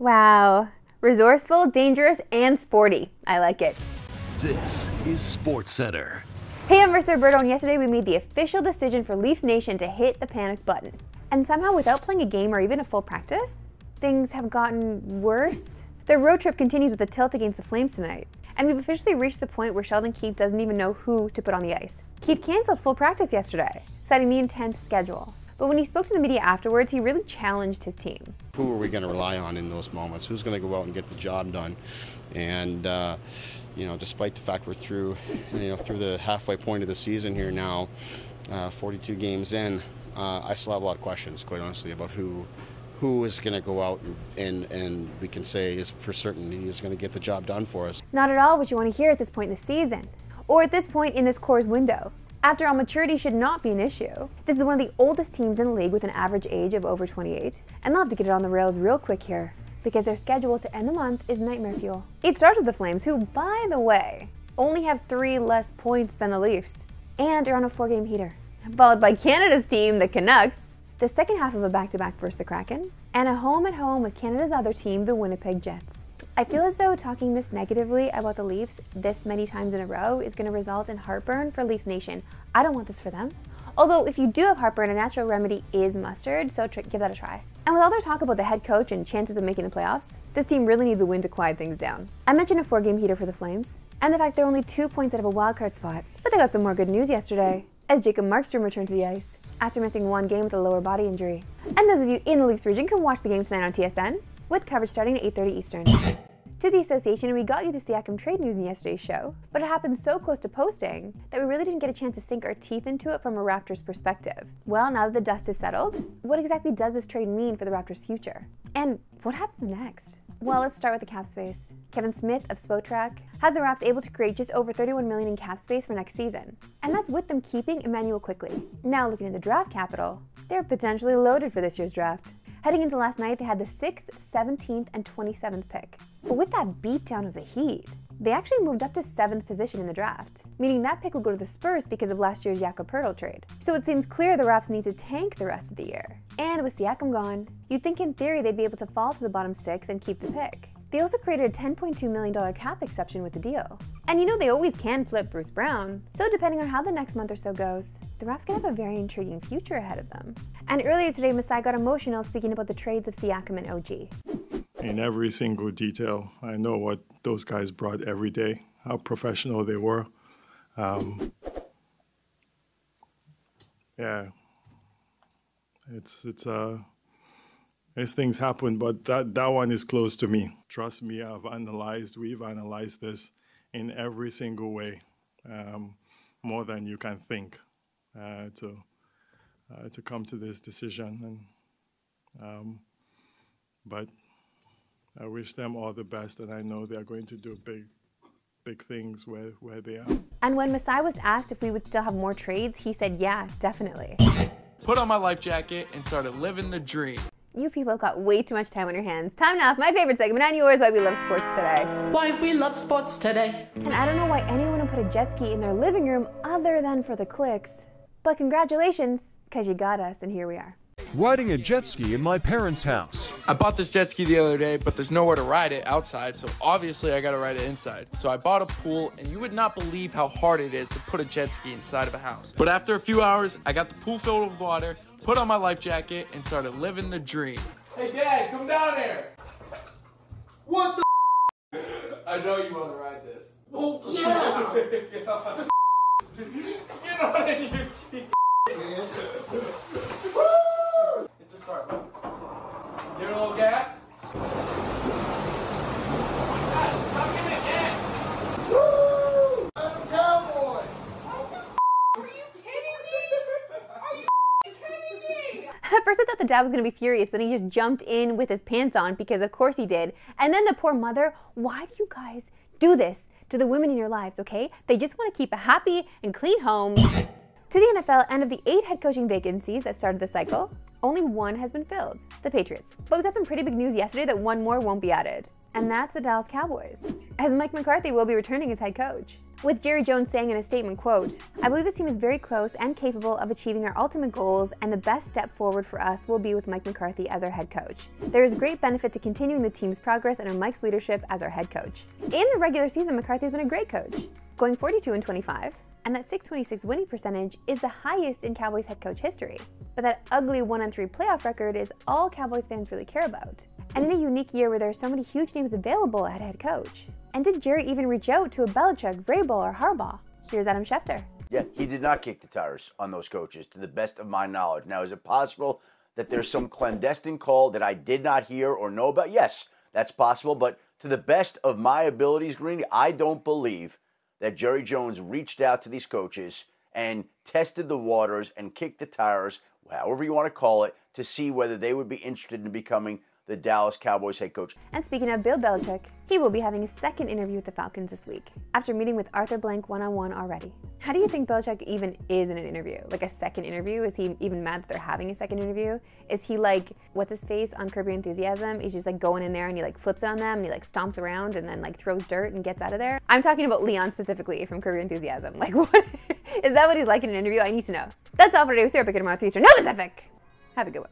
Wow. Resourceful, dangerous, and sporty. I like it. This is SportsCenter. Hey, I'm Mr. Roberto, and yesterday we made the official decision for Leafs Nation to hit the panic button. And somehow, without playing a game or even a full practice, things have gotten worse. Their road trip continues with a tilt against the Flames tonight. And we've officially reached the point where Sheldon Keefe doesn't even know who to put on the ice. Keefe canceled full practice yesterday, citing the intense schedule. But when he spoke to the media afterwards, he really challenged his team. Who are we going to rely on in those moments? Who's going to go out and get the job done? And despite the fact we're through the halfway point of the season here now, 42 games in, I still have a lot of questions, quite honestly, about who is going to go out and we can say is for certain he is going to get the job done for us. Not at all what you want to hear at this point in the season, or at this point in this core's window. After all, maturity should not be an issue. This is one of the oldest teams in the league with an average age of over 28, and they'll have to get it on the rails real quick here, because their schedule to end the month is nightmare fuel. It starts with the Flames, who, by the way, only have 3 less points than the Leafs, and are on a 4-game heater. Followed by Canada's team, the Canucks, the second half of a back-to-back versus the Kraken, and a home-at-home with Canada's other team, the Winnipeg Jets. I feel as though talking this negatively about the Leafs this many times in a row is going to result in heartburn for Leafs Nation. I don't want this for them. Although if you do have heartburn, a natural remedy is mustard, so give that a try. And with all their talk about the head coach and chances of making the playoffs, this team really needs a win to quiet things down. I mentioned a 4-game heater for the Flames, and the fact they're only 2 points out of a wildcard spot. But they got some more good news yesterday, as Jacob Markstrom returned to the ice after missing 1 game with a lower body injury. And those of you in the Leafs region can watch the game tonight on TSN, with coverage starting at 8:30 Eastern. To the association, we got you the Siakam trade news in yesterday's show, but it happened so close to posting that we really didn't get a chance to sink our teeth into it from a Raptors perspective. Well, now that the dust is settled, what exactly does this trade mean for the Raptors' future? And what happens next? Well, let's start with the cap space. Kevin Smith of Spotrac has the Raps able to create just over $31 million in cap space for next season, and that's with them keeping Emmanuel Quickley. Now looking at the draft capital, they're potentially loaded for this year's draft. Heading into last night, they had the 6th, 17th, and 27th pick. But with that beatdown of the Heat, they actually moved up to 7th position in the draft, meaning that pick would go to the Spurs because of last year's Jakob Poeltl trade. So it seems clear the Raps need to tank the rest of the year. And with Siakam gone, you'd think in theory they'd be able to fall to the bottom 6 and keep the pick. They also created a $10.2 million cap exception with the deal. And you know they always can flip Bruce Brown, so depending on how the next month or so goes, the Raps could have a very intriguing future ahead of them. And earlier today, Masai got emotional speaking about the trades of Siakam and OG. In every single detail, I know what those guys brought every day, how professional they were. Yeah, as things happen, but that one is close to me. Trust me, we've analyzed this in every single way, more than you can think, to come to this decision. And but I wish them all the best, and I know they're going to do big things where they are. And when Masai was asked if we would still have more trades, he said, yeah, definitely. Put on my life jacket and started living the dream. You people have got way too much time on your hands. Time now for my favorite segment and yours, Why We Love Sports Today. Why we love sports today. And I don't know why anyone would put a jet ski in their living room other than for the clicks. But congratulations, because you got us, and here we are. Riding a jet ski in my parents' house. I bought this jet ski the other day, but there's nowhere to ride it outside, so obviously I gotta ride it inside. So I bought a pool, and you would not believe how hard it is to put a jet ski inside of a house. But after a few hours, I got the pool filled with water, put on my life jacket, and started living the dream. Hey Dad, come down here! What the I know you wanna ride this. Oh yeah! Get on in your teeth. Hit the start button. Give it a little gas. Stop giving it gas. Woo! I'm a cowboy. Are you kidding me? Are you kidding me? At first I thought the dad was going to be furious, but he just jumped in with his pants on because of course he did. And then the poor mother, why do you guys do this to the women in your lives, okay? They just want to keep a happy and clean home. To the NFL, and of the 8 head coaching vacancies that started the cycle, only 1 has been filled, the Patriots. But we got some pretty big news yesterday that 1 more won't be added, and that's the Dallas Cowboys, as Mike McCarthy will be returning as head coach. with Jerry Jones saying in a statement, quote, "I believe this team is very close and capable of achieving our ultimate goals, and the best step forward for us will be with Mike McCarthy as our head coach. There is great benefit to continuing the team's progress under Mike's leadership as our head coach." In the regular season, McCarthy's been a great coach, going 42-25, and that .626 winning percentage is the highest in Cowboys head coach history. But that ugly 1-3 playoff record is all Cowboys fans really care about. And in a unique year where there are so many huge names available at head coach. And did Jerry even reach out to a Belichick, Vrabel, or Harbaugh? Here's Adam Schefter. Yeah, he did not kick the tires on those coaches, to the best of my knowledge. Now, is it possible that there's some clandestine call that I did not hear or know about? Yes, that's possible. But to the best of my abilities, Greeny, I don't believe that Jerry Jones reached out to these coaches and tested the waters and kicked the tires, however you want to call it, to see whether they would be interested in becoming the Dallas Cowboys head coach. And speaking of Bill Belichick, he will be having a second interview with the Falcons this week, after meeting with Arthur Blank one-on-one already. How do you think Belichick even is in an interview? Like a second interview? Is he even mad that they're having a second interview? Is he like, what's his face on Curb Your Enthusiasm? He's just like going in there and he like flips it on them and he like stomps around and then like throws dirt and gets out of there? I'm talking about Leon specifically from Curb Your Enthusiasm. Like what? Is that what he's like in an interview? I need to know. That's all for today. We'll see you back tomorrow at 3 Eastern. No Pacific! Have a good one.